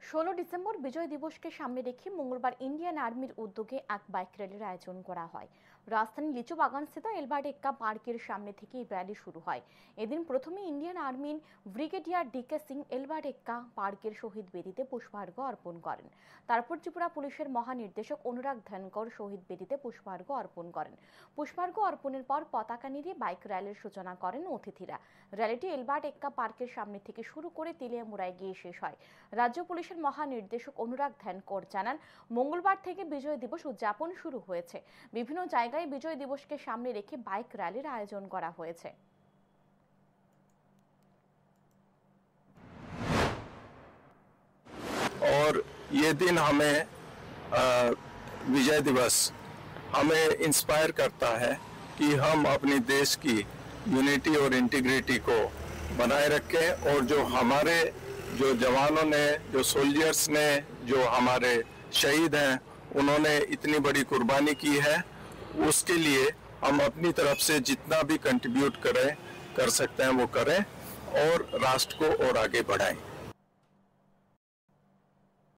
16 December বিজয় দিবসকে সামনে রেখে মঙ্গলবার ইন্ডিয়ান আর্মির উদ্যোগে এক বাইক র্যালির আয়োজন করা হয়। রাজধানী লিচুবাগানস্থিত এলবার্ট এক্কা পার্কের সামনে থেকে এই র্যালি শুরু হয়। এদিন প্রথমে ইন্ডিয়ান আর্মির ব্রিগেডিয়ার ডিকে সিং এলবার্ট এক্কা পার্কের শহীদ বেদিতে পুষ্পার্ঘ্য অর্পণ করেন। তারপর ত্রিপুরা পুলিশের মহানির্দেশক অনুরাগ ধনকর শহীদ বেদিতে পুষ্পার্ঘ্য অর্পণ করেন। পুষ্পার্ঘ্য অর্পণের পর পতাকা নিয়ে বাইক র্যালির সূচনা করেন অতিথিরা। র্যালিটি এলবার্ট এক্কা পার্কের সামনে থেকে শুরু করে তেলিয়ামুড়ায় গিয়ে শেষ হয়। রাজ্য পুলিশের মহানির্দেশক অনুরাগ ধনকর জানান, মঙ্গলবার থেকে বিজয় দিবস উদযাপন শুরু হয়েছে। বিভিন্ন জায়গায় বিজয় দিবসকে সামনে রেখে বাইক র্যালির আয়োজন করা হয়েছে। और ये दिन हमें विजय दिवस हमें इंस्पायर करता है कि हम अपने देश की यूनिटी और इंटीग्रिटी को बनाए रखें और जो हमारे जो जवानों ने, जो सोल्जर्स ने, जो हमारे शहीद हैं, उन्होंने इतनी बड़ी कुर्बानी की है, उसके लिए हम अपनी तरफ से जितना भी कंट्रीब्यूट कर सकते हैं वो करें और राष्ट्र को और आगे बढ़ाएं।